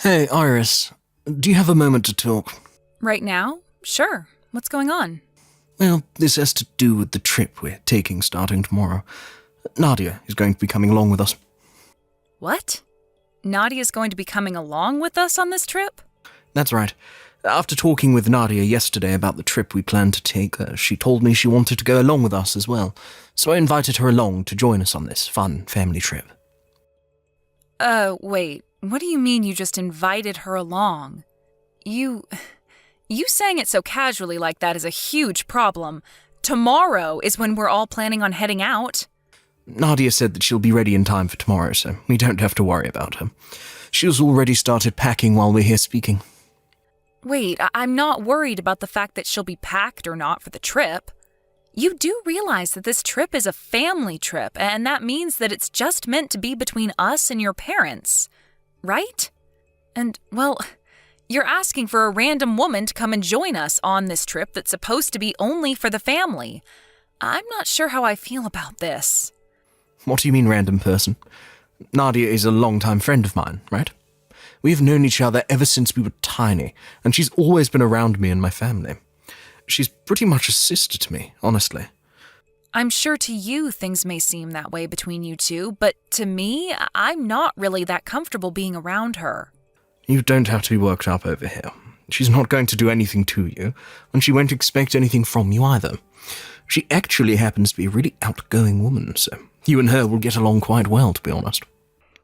Hey, Iris. Do you have a moment to talk? Right now? Sure. What's going on? Well, this has to do with the trip we're taking starting tomorrow. Nadia is going to be coming along with us. What? Nadia's going to be coming along with us on this trip? That's right. After talking with Nadia yesterday about the trip we planned to take, she told me she wanted to go along with us as well. So I invited her along to join us on this fun family trip. Wait. What do you mean you just invited her along? You saying it so casually like that is a huge problem. Tomorrow is when we're all planning on heading out. Nadia said that she'll be ready in time for tomorrow, so we don't have to worry about her. She's already started packing while we're here speaking. Wait, I'm not worried about the fact that she'll be packed or not for the trip. You do realize that this trip is a family trip, and that means that it's just meant to be between us and your parents, right? And, well, you're asking for a random woman to come and join us on this trip that's supposed to be only for the family. I'm not sure how I feel about this. What do you mean, random person? Nadia is a long-time friend of mine, right? We've known each other ever since we were tiny, and she's always been around me and my family. She's pretty much a sister to me, honestly. I'm sure to you things may seem that way between you two, but to me, I'm not really that comfortable being around her. You don't have to be worked up over here. She's not going to do anything to you, and she won't expect anything from you either. She actually happens to be a really outgoing woman, so you and her will get along quite well, to be honest.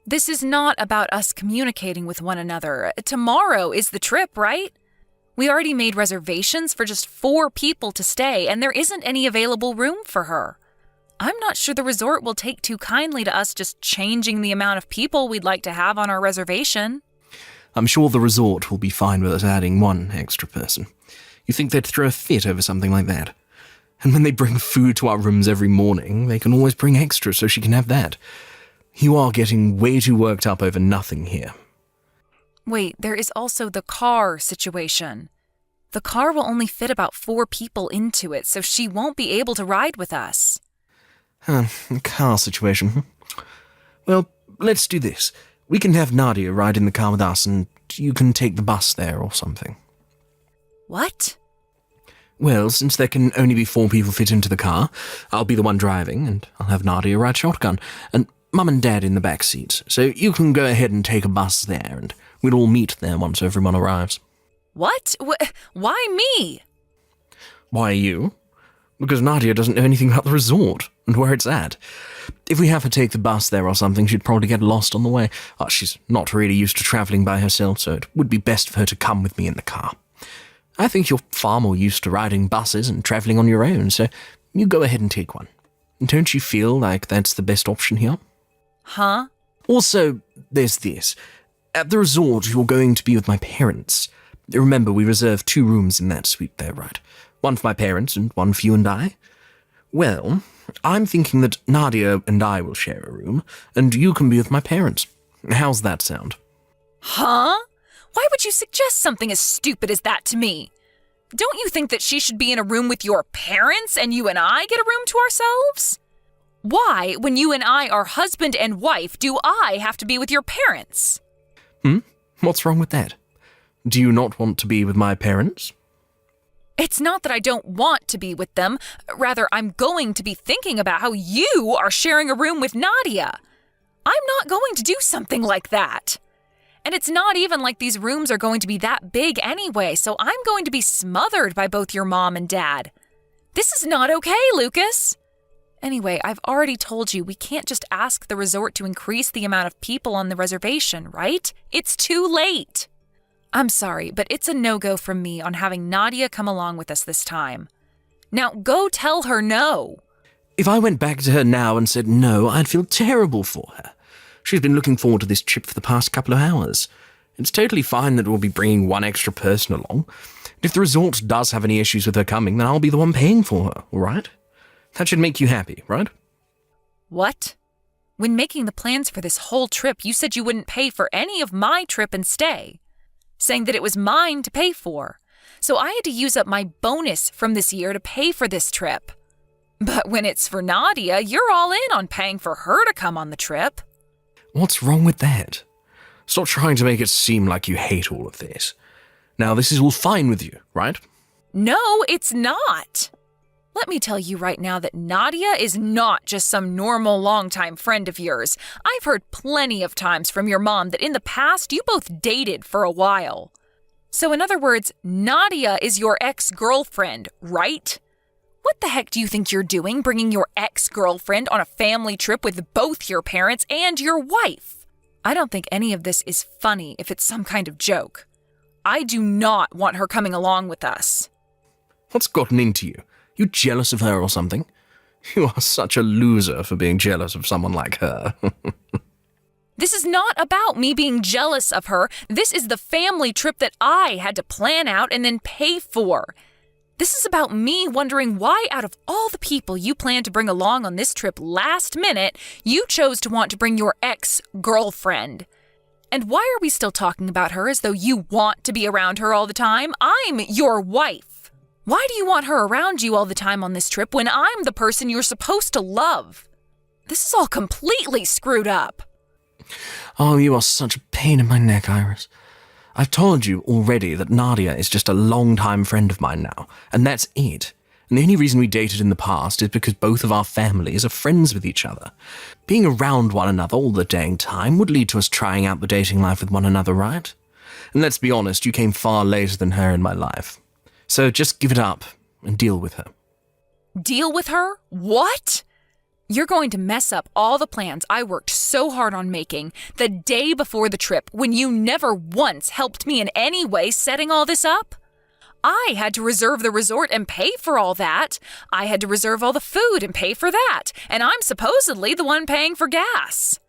This is not about us communicating with one another. Tomorrow is the trip, right? We already made reservations for just 4 people to stay, and there isn't any available room for her. I'm not sure the resort will take too kindly to us just changing the amount of people we'd like to have on our reservation. I'm sure the resort will be fine with us adding 1 extra person. You think they'd throw a fit over something like that? And when they bring food to our rooms every morning, they can always bring extra so she can have that. You are getting way too worked up over nothing here. Wait, there is also the car situation. The car will only fit about 4 people into it, so she won't be able to ride with us. The car situation. Well, let's do this. We can have Nadia ride in the car with us, and you can take the bus there or something. What? Well, since there can only be 4 people fit into the car, I'll be the one driving, and I'll have Nadia ride shotgun, and Mum and Dad in the back seats. So you can go ahead and take a bus there, and we'll all meet there once everyone arrives. What? Why me? Why you? Because Nadia doesn't know anything about the resort and where it's at. If we have her take the bus there or something, she'd probably get lost on the way. She's not really used to travelling by herself, so it would be best for her to come with me in the car. I think you're far more used to riding buses and travelling on your own, so you go ahead and take one. Don't you feel like that's the best option here? Huh? Also, there's this. At the resort, you're going to be with my parents. Remember, we reserved 2 rooms in that suite there, right? 1 for my parents and 1 for you and I. Well, I'm thinking that Nadia and I will share a room, and you can be with my parents. How's that sound? Huh? Why would you suggest something as stupid as that to me? Don't you think that she should be in a room with your parents and you and I get a room to ourselves? Why, when you and I are husband and wife, do I have to be with your parents? What's wrong with that? Do you not want to be with my parents? It's not that I don't want to be with them. Rather, I'm going to be thinking about how you are sharing a room with Nadia. I'm not going to do something like that. And it's not even like these rooms are going to be that big anyway, so I'm going to be smothered by both your mom and dad. This is not okay, Lucas. Anyway, I've already told you we can't just ask the resort to increase the amount of people on the reservation, right? It's too late. I'm sorry, but it's a no-go from me on having Nadia come along with us this time. Now, go tell her no. If I went back to her now and said no, I'd feel terrible for her. She's been looking forward to this trip for the past couple of hours. It's totally fine that we'll be bringing 1 extra person along. If the resort does have any issues with her coming, then I'll be the one paying for her, all right? That should make you happy, right? What? When making the plans for this whole trip, you said you wouldn't pay for any of my trip and stay, saying that it was mine to pay for. So I had to use up my bonus from this year to pay for this trip. But when it's for Nadia, you're all in on paying for her to come on the trip. What's wrong with that? Stop trying to make it seem like you hate all of this. Now, this is all fine with you, right? No, it's not. Let me tell you right now that Nadia is not just some normal longtime friend of yours. I've heard plenty of times from your mom that in the past you both dated for a while. So in other words, Nadia is your ex-girlfriend, right? What the heck do you think you're doing, bringing your ex-girlfriend on a family trip with both your parents and your wife? I don't think any of this is funny if it's some kind of joke. I do not want her coming along with us. What's gotten into you? You jealous of her or something? You are such a loser for being jealous of someone like her. This is not about me being jealous of her. This is the family trip that I had to plan out and then pay for. This is about me wondering why, out of all the people you planned to bring along on this trip last minute, you chose to want to bring your ex-girlfriend. And why are we still talking about her as though you want to be around her all the time? I'm your wife. Why do you want her around you all the time on this trip when I'm the person you're supposed to love? This is all completely screwed up. Oh, you are such a pain in my neck, Iris. I've told you already that Nadia is just a long-time friend of mine now, and that's it. And the only reason we dated in the past is because both of our families are friends with each other. Being around one another all the dang time would lead to us trying out the dating life with one another, right? And let's be honest, you came far later than her in my life. So just give it up and deal with her. Deal with her? What? You're going to mess up all the plans I worked so hard on making the day before the trip when you never once helped me in any way setting all this up? I had to reserve the resort and pay for all that. I had to reserve all the food and pay for that. And I'm supposedly the one paying for gas.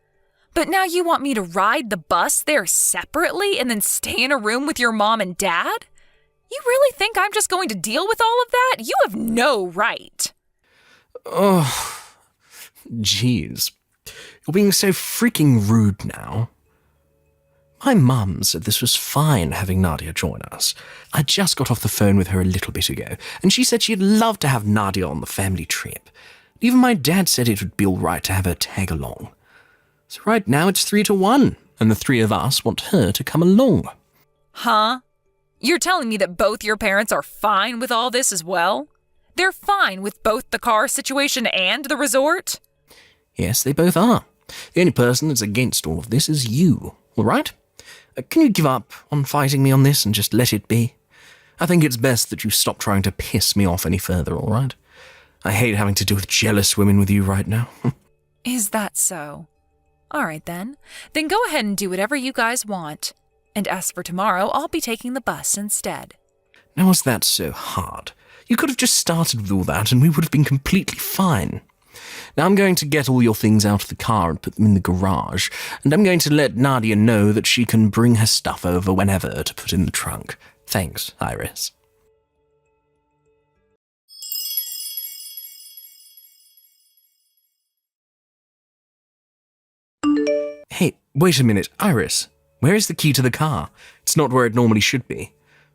But now you want me to ride the bus there separately and then stay in a room with your mom and dad? You really think I'm just going to deal with all of that? You have no right. Oh, jeez. You're being so freaking rude now. My mum said this was fine having Nadia join us. I just got off the phone with her a little bit ago, and she said she'd love to have Nadia on the family trip. Even my dad said it would be all right to have her tag along. So right now it's 3-1, and the three of us want her to come along. Huh? You're telling me that both your parents are fine with all this as well? They're fine with both the car situation and the resort? Yes, they both are. The only person that's against all of this is you, all right? Can you give up on fighting me on this and just let it be? I think it's best that you stop trying to piss me off any further, all right? I hate having to deal with jealous women with you right now. Is that so? All right, then. Then go ahead and do whatever you guys want. And as for tomorrow, I'll be taking the bus instead. Now, was that so hard? You could have just started with all that and we would have been completely fine. Now I'm going to get all your things out of the car and put them in the garage, and I'm going to let Nadia know that she can bring her stuff over whenever to put in the trunk. Thanks, Iris. Hey, wait a minute, Iris. Where is the key to the car? It's not where it normally should be.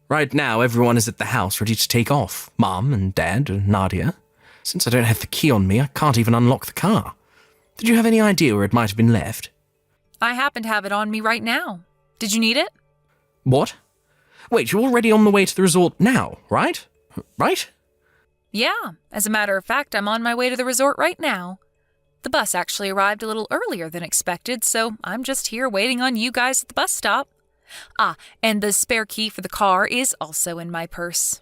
Right now, everyone is at the house ready to take off. Mom and Dad and Nadia. Since I don't have the key on me, I can't even unlock the car. Did you have any idea where it might have been left? I happen to have it on me right now. Did you need it? What? Wait, you're already on the way to the resort now, right? Right? Yeah, as a matter of fact, I'm on my way to the resort right now. The bus actually arrived a little earlier than expected, so I'm just here waiting on you guys at the bus stop. Ah, and the spare key for the car is also in my purse.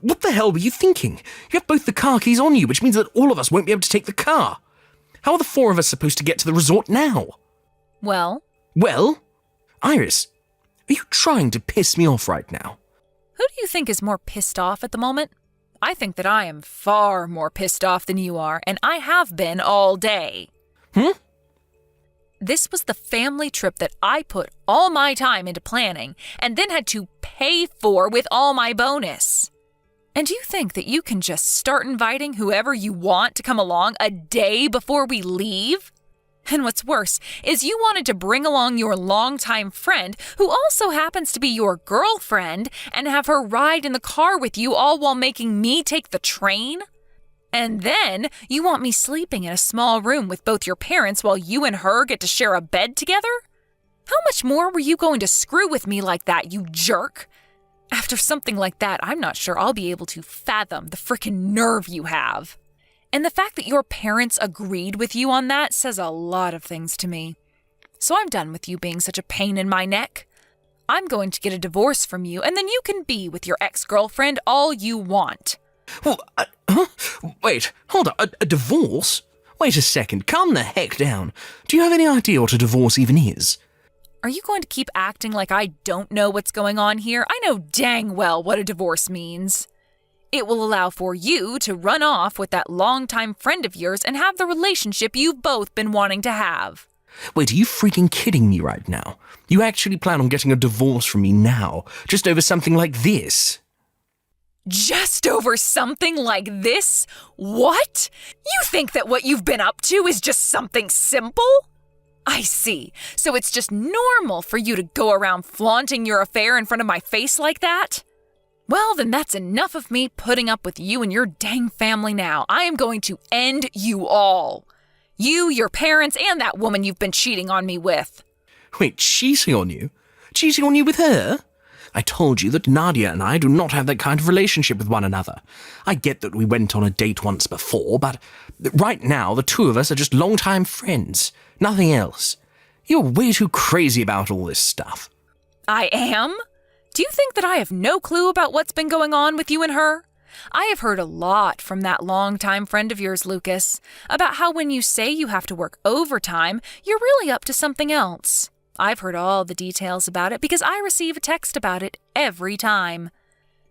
What the hell were you thinking? You have both the car keys on you, which means that all of us won't be able to take the car. How are the four of us supposed to get to the resort now? Well? Well? Iris, are you trying to piss me off right now? Who do you think is more pissed off at the moment? I think that I am far more pissed off than you are, and I have been all day. This was the family trip that I put all my time into planning and then had to pay for with all my bonus. And you think that you can just start inviting whoever you want to come along a day before we leave? And what's worse is you wanted to bring along your longtime friend, who also happens to be your girlfriend, and have her ride in the car with you all while making me take the train? And then you want me sleeping in a small room with both your parents while you and her get to share a bed together? much more were you going to screw with me like that, you jerk? After something like that, I'm not sure I'll be able to fathom the frickin' nerve you have. And the fact that your parents agreed with you on that says a lot of things to me. So I'm done with you being such a pain in my neck. I'm going to get a divorce from you, and then you can be with your ex-girlfriend all you want. Well, wait, hold on, a divorce? Wait a second, calm the heck down. Do you have any idea what a divorce even is? Are you going to keep acting like I don't know what's going on here? I know dang well what a divorce means. It will allow for you to run off with that longtime friend of yours and have the relationship you've both been wanting to have. Wait, are you freaking kidding me right now? You actually plan on getting a divorce from me now, just over something like this? Just over something like this? What? You think that what you've been up to is just something simple? I see. So it's just normal for you to go around flaunting your affair in front of my face like that? Well, then that's enough of me putting up with you and your dang family now. I am going to end you all. You, your parents, and that woman you've been cheating on me with. Wait, cheating on you? Cheating on you with her? I told you that Nadia and I do not have that kind of relationship with one another. I get that we went on a date once before, but right now the two of us are just longtime friends. Nothing else. You're way too crazy about all this stuff. I am? Do you think that I have no clue about what's been going on with you and her? I have heard a lot from that longtime friend of yours, Lucas, about how when you say you have to work overtime, you're really up to something else. I've heard all the details about it because I receive a text about it every time.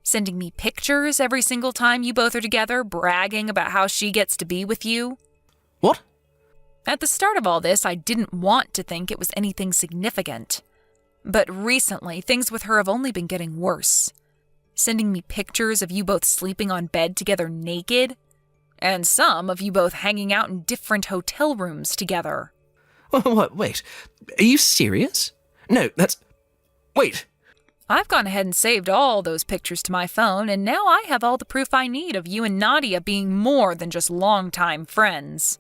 Sending me pictures every single time you both are together, bragging about how she gets to be with you. What? At the start of all this, I didn't want to think it was anything significant. But recently, things with her have only been getting worse. Sending me pictures of you both sleeping on bed together naked, and some of you both hanging out in different hotel rooms together. What? Wait, are you serious? No, wait. I've gone ahead and saved all those pictures to my phone, and now I have all the proof I need of you and Nadia being more than just longtime friends.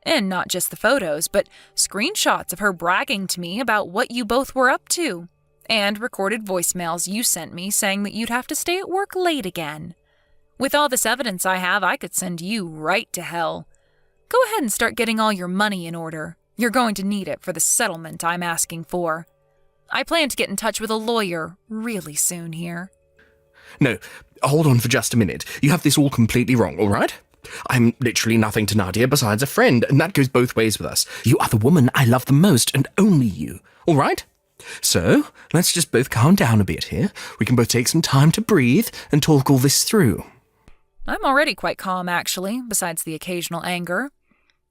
And not just the photos, but screenshots of her bragging to me about what you both were up to, and recorded voicemails you sent me saying that you'd have to stay at work late again. With all this evidence I have, I could send you right to hell. Go ahead and start getting all your money in order. You're going to need it for the settlement I'm asking for. I plan to get in touch with a lawyer really soon here. No, hold on for just a minute. You have this all completely wrong, all right? I'm literally nothing to Nadia besides a friend, and that goes both ways with us. You are the woman I love the most, and only you, all right? So, let's just both calm down a bit here. We can both take some time to breathe and talk all this through. I'm already quite calm, actually, besides the occasional anger.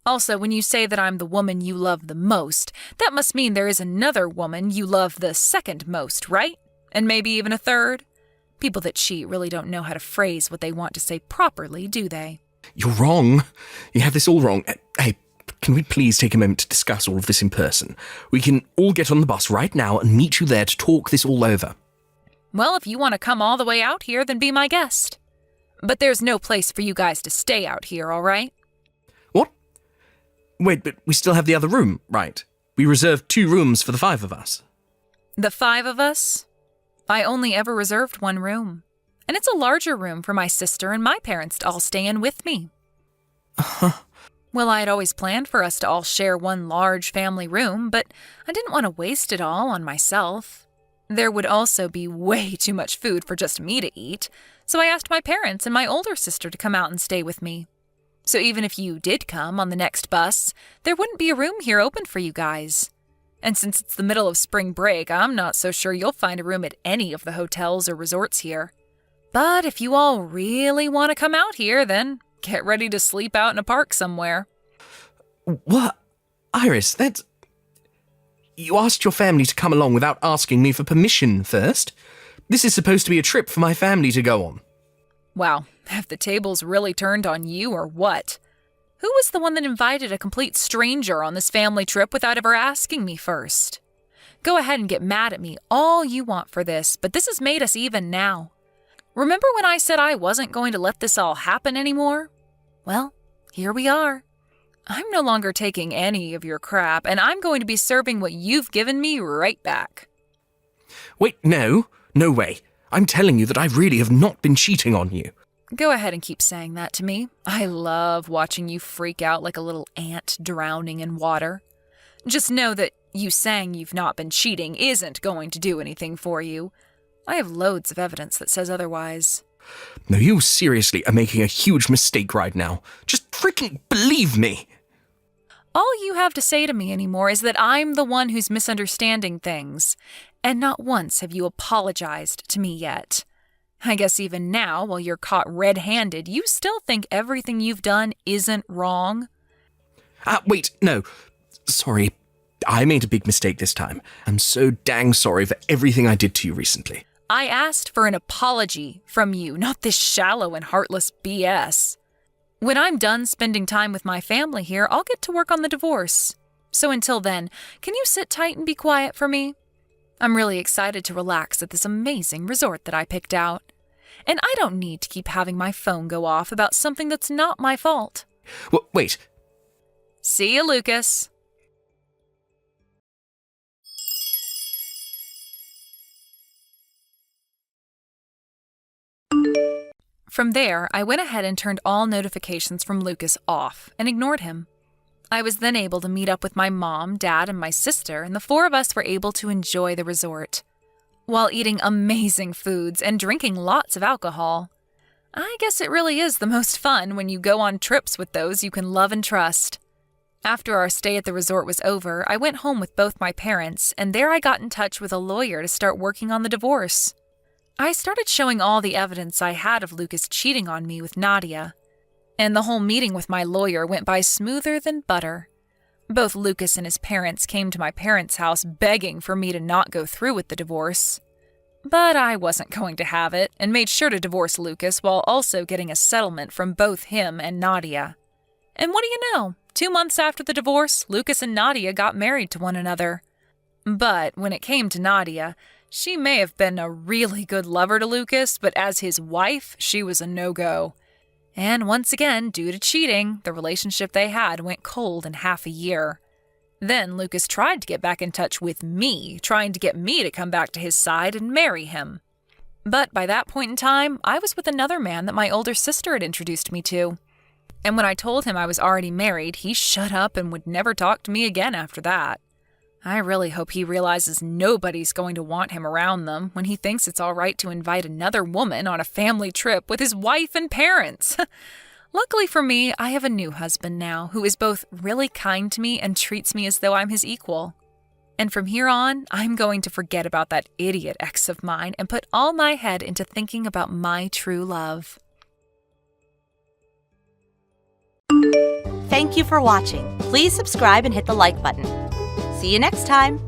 Also, when you say that I'm the woman you love the most, that must mean there is another woman you love the second most, right? And maybe even a third? People that cheat really don't know how to phrase what they want to say properly, do they? You're wrong. You have this all wrong. Hey, can we please take a moment to discuss all of this in person? We can all get on the bus right now and meet you there to talk this all over. Well, if you want to come all the way out here, then be my guest. But there's no place for you guys to stay out here, all right? What? Wait, but we still have the other room, right? We reserved 2 rooms for the 5 of us. The 5 of us? I only ever reserved 1 room. And it's a larger room for my sister and my parents to all stay in with me. Well, I had always planned for us to all share one large family room, but I didn't want to waste it all on myself. There would also be way too much food for just me to eat, so I asked my parents and my older sister to come out and stay with me. So even if you did come on the next bus, there wouldn't be a room here open for you guys. And since it's the middle of spring break, I'm not so sure you'll find a room at any of the hotels or resorts here. But if you all really want to come out here, then get ready to sleep out in a park somewhere. What? Iris, that's... You asked your family to come along without asking me for permission first? This is supposed to be a trip for my family to go on. Wow, have the tables really turned on you or what? Who was the one that invited a complete stranger on this family trip without ever asking me first? Go ahead and get mad at me all you want for this, but this has made us even now. Remember when I said I wasn't going to let this all happen anymore? Well, here we are. I'm no longer taking any of your crap, and I'm going to be serving what you've given me right back. Wait, no. No way. I'm telling you that I really have not been cheating on you. Go ahead and keep saying that to me. I love watching you freak out like a little ant drowning in water. Just know that you saying you've not been cheating isn't going to do anything for you. I have loads of evidence that says otherwise. No, you seriously are making a huge mistake right now. Just freaking believe me. All you have to say to me anymore is that I'm the one who's misunderstanding things, and not once have you apologized to me yet. I guess even now, while you're caught red-handed, you still think everything you've done isn't wrong? Wait, no. Sorry. I made a big mistake this time. I'm so dang sorry for everything I did to you recently. I asked for an apology from you, not this shallow and heartless BS. When I'm done spending time with my family here, I'll get to work on the divorce. So until then, can you sit tight and be quiet for me? I'm really excited to relax at this amazing resort that I picked out. And I don't need to keep having my phone go off about something that's not my fault. Wait. See you, Lucas. From there, I went ahead and turned all notifications from Lucas off and ignored him. I was then able to meet up with my mom, dad, and my sister, and the four of us were able to enjoy the resort, while eating amazing foods and drinking lots of alcohol. I guess it really is the most fun when you go on trips with those you can love and trust. After our stay at the resort was over, I went home with both my parents, and there I got in touch with a lawyer to start working on the divorce. I started showing all the evidence I had of Lucas cheating on me with Nadia, and the whole meeting with my lawyer went by smoother than butter. Both Lucas and his parents came to my parents' house begging for me to not go through with the divorce. But I wasn't going to have it, and made sure to divorce Lucas while also getting a settlement from both him and Nadia. And what do you know? 2 months after the divorce, Lucas and Nadia got married to one another. But when it came to Nadia, she may have been a really good lover to Lucas, but as his wife, she was a no-go. And once again, due to cheating, the relationship they had went cold in half a year. Then Lucas tried to get back in touch with me, trying to get me to come back to his side and marry him. But by that point in time, I was with another man that my older sister had introduced me to. And when I told him I was already married, he shut up and would never talk to me again after that. I really hope he realizes nobody's going to want him around them when he thinks it's all right to invite another woman on a family trip with his wife and parents. Luckily for me, I have a new husband now who is both really kind to me and treats me as though I'm his equal. And from here on, I'm going to forget about that idiot ex of mine and put all my head into thinking about my true love. Thank you for watching. Please subscribe and hit the like button. See you next time.